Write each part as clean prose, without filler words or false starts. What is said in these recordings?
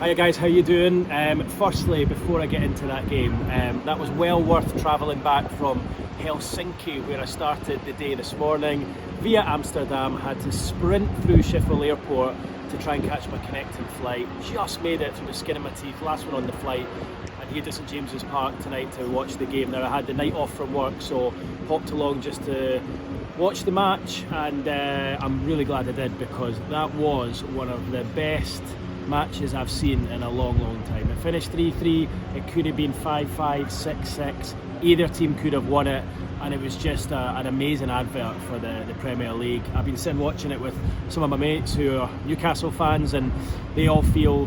Hiya guys, how you doing? Firstly, before I get into that game, that was well worth travelling back from Helsinki, where I started the day this morning, via Amsterdam. Had to sprint through Schiphol Airport to try and catch my connecting flight. Just made it through the skin of my teeth, last one on the flight, and here to St James's Park tonight to watch the game. Now I had the night off from work, so popped along just to watch the match, and I'm really glad I did, because that was one of the best matches I've seen in a long time. It finished 3-3, it could have been 5-5, 6-6, either team could have won it, and it was just an amazing advert for the Premier League. I've been sitting watching it with some of my mates who are Newcastle fans, and they all feel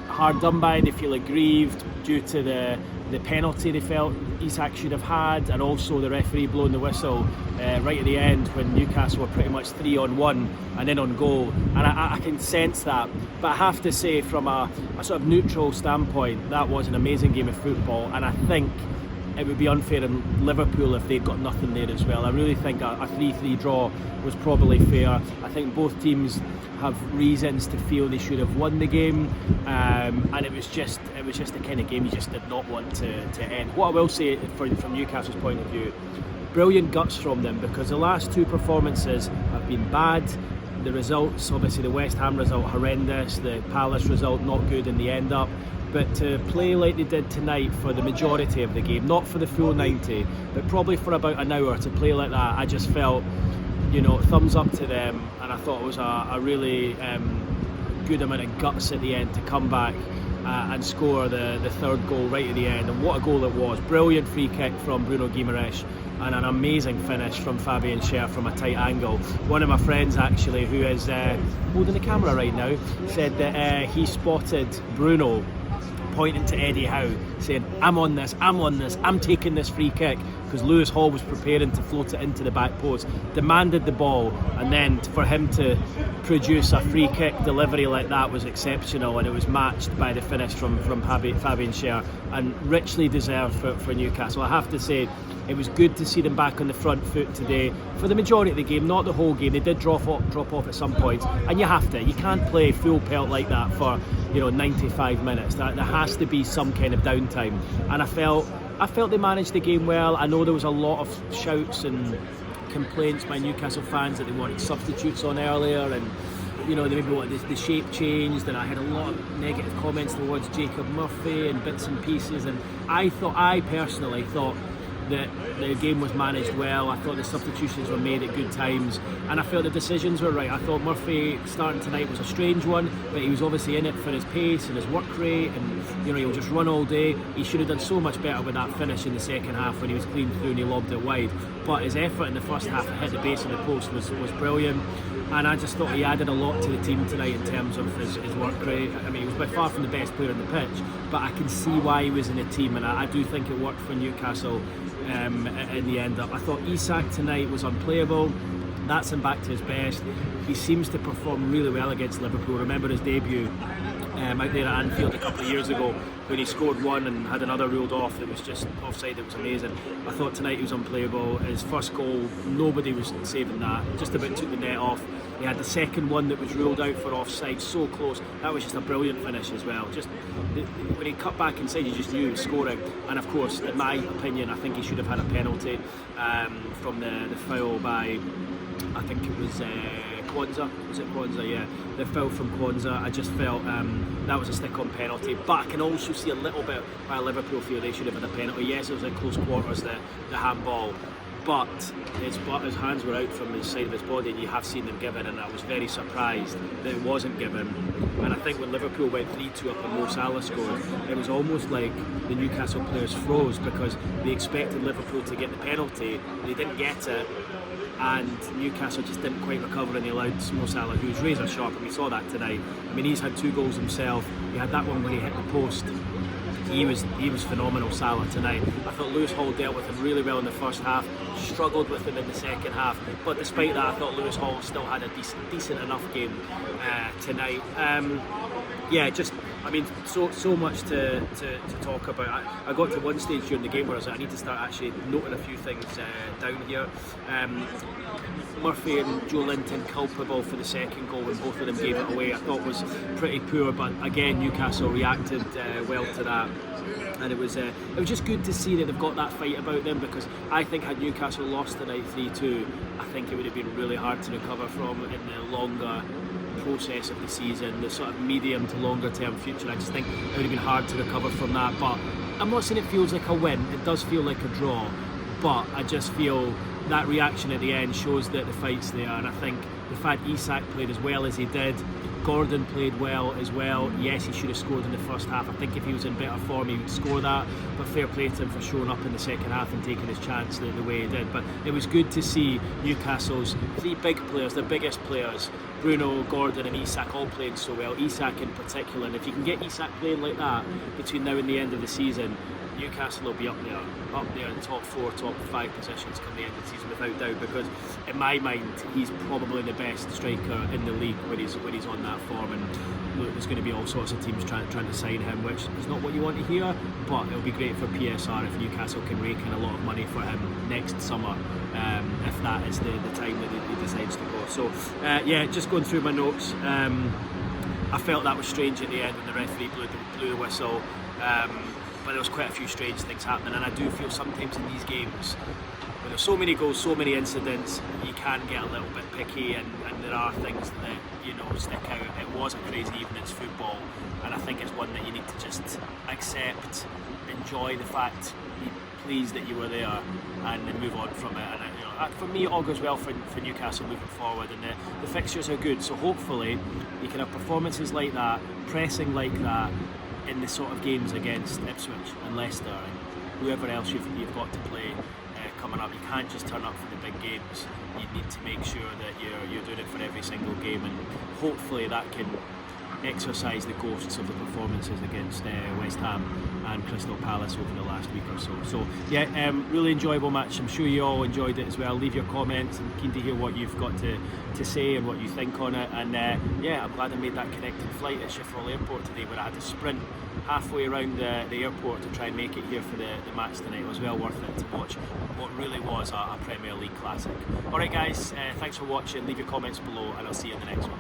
hard done by. They feel aggrieved due to the penalty they felt Isak should have had, and also the referee blowing the whistle right at the end when Newcastle were pretty much 3-on-1 and in on goal, and I can sense that. But I have to say, from a sort of neutral standpoint, that was an amazing game of football, and I think it would be unfair in Liverpool if they'd got nothing there as well. I really think a 3-3 draw was probably fair. I think both teams have reasons to feel they should have won the game, and it was just the kind of game you just did not want to end. What I will say from Newcastle's point of view, brilliant guts from them, because the last two performances have been bad. The results, obviously the West Ham result horrendous, the Palace result not good in the end up. But to play like they did tonight for the majority of the game, not for the full 90, but probably for about an hour, to play like that, I just felt, thumbs up to them, and I thought it was a really good amount of guts at the end to come back and score the third goal right at the end. And what a goal it was. Brilliant free kick from Bruno Guimaraes, and an amazing finish from Fabian Schär from a tight angle. One of my friends, actually, who is holding the camera right now, said that he spotted Bruno pointing to Eddie Howe, saying, I'm on this, I'm taking this free kick, because Lewis Hall was preparing to float it into the back post, demanded the ball, and then for him to produce a free kick delivery like that was exceptional, and it was matched by the finish from Fabian Schär, and richly deserved for Newcastle. I have to say, it was good to see them back on the front foot today for the majority of the game, not the whole game. They did drop off at some points, and you can't play full pelt like that for 95 minutes. There has to be some kind of downtime, and I felt they managed the game well. I know there was a lot of shouts and complaints by Newcastle fans that they wanted substitutes on earlier, and they maybe wanted the shape changed, and I had a lot of negative comments towards Jacob Murphy and bits and pieces, and I personally thought that the game was managed well. I thought the substitutions were made at good times, and I felt the decisions were right. I thought Murphy starting tonight was a strange one, but he was obviously in it for his pace and his work rate, and he'll just run all day. He should have done so much better with that finish in the second half when he was clean through and he lobbed it wide. But his effort in the first half to hit the base of the post was brilliant, and I just thought he added a lot to the team tonight in terms of his work rate. I mean, he was by far from the best player on the pitch, but I can see why he was in the team, and I do think it worked for Newcastle in the end up. I thought Isak tonight was unplayable. That's him back to his best. He seems to perform really well against Liverpool. Remember his debut out there at Anfield a couple of years ago, when he scored one and had another ruled off that was just offside. It was amazing. I thought tonight he was unplayable. His first goal, nobody was saving that. Just about took the net off. He had the second one that was ruled out for offside, so close. That was just a brilliant finish as well. Just when he cut back inside, you just knew he was scoring. And of course, in my opinion, I think he should have had a penalty from the foul by, I think it was Kwanzaa. Was it Kwanzaa? Yeah, the foul from Kwanzaa. I just felt that was a stick-on penalty. But I can also see a little bit why Liverpool feel they should have had a penalty. Yes, it was in close quarters, the handball, but his hands were out from the side of his body, and you have seen them given, and I was very surprised that it wasn't given. And I think when Liverpool went 3-2 up and Mo Salah scored, it was almost like the Newcastle players froze, because they expected Liverpool to get the penalty, they didn't get it, and Newcastle just didn't quite recover, and they allowed Mo Salah, who's razor sharp, and we saw that tonight. I mean, he's had 2 goals himself. He had that one when he hit the post. He was phenomenal, Salah, tonight. I thought Lewis Hall dealt with him really well in the first half, struggled with him in the second half, but despite that, I thought Lewis Hall still had a decent enough game tonight. Yeah, just I mean, so much to talk about. I got to one stage during the game where I was like, I need to start actually noting a few things down here. Murphy and Joe Linton culpable for the second goal when both of them gave it away. I thought was pretty poor, but again Newcastle reacted well to that. And it was just good to see that they've got that fight about them, because I think had Newcastle lost tonight 3-2, I think it would have been really hard to recover from in the longer process of the season, the sort of medium to longer term future. I just think it would have been hard to recover from that. But I'm not saying it feels like a win, it does feel like a draw, but I just feel that reaction at the end shows that the fight's there. And I think the fact Isak played as well as he did, Gordon played well as well. Yes, he should have scored in the first half. I think if he was in better form, he would score that. But fair play to him for showing up in the second half and taking his chance the way he did. But it was good to see Newcastle's three big players, their biggest players, Bruno, Gordon and Isak, all playing so well. Isak in particular. And if you can get Isak playing like that between now and the end of the season, Newcastle will be up there in top 4, top 5 positions come the end of the season without doubt, because in my mind he's probably the best striker in the league when he's on that form. And look, there's going to be all sorts of teams trying to sign him, which is not what you want to hear, but it'll be great for PSR if Newcastle can rake in a lot of money for him next summer, if that is the time that he decides to go. So yeah, just going through my notes, I felt that was strange at the end when the referee blew the whistle. But there was quite a few strange things happening, and I do feel sometimes in these games when there's so many goals, so many incidents, you can get a little bit picky, and there are things that stick out. It was a crazy evening, it's football, and I think it's one that you need to just accept, enjoy the fact, be pleased that you were there, and then move on from it. And for me, it all goes well for Newcastle moving forward, and the fixtures are good, so hopefully you can have performances like that, pressing like that, in the sort of games against Ipswich and Leicester and whoever else you've got to play coming up. You can't just turn up for the big games. You need to make sure that you're doing it for every single game, and hopefully that can exercise the ghosts of the performances against West Ham and Crystal Palace over the last week or so. So yeah, really enjoyable match. I'm sure you all enjoyed it as well. Leave your comments. I'm keen to hear what you've got to say and what you think on it. And yeah, I'm glad I made that connecting flight at Schiphol Airport today, where I had to sprint halfway around the airport to try and make it here for the match tonight. It was well worth it to watch what really was a Premier League classic. Alright guys, thanks for watching. Leave your comments below and I'll see you in the next one.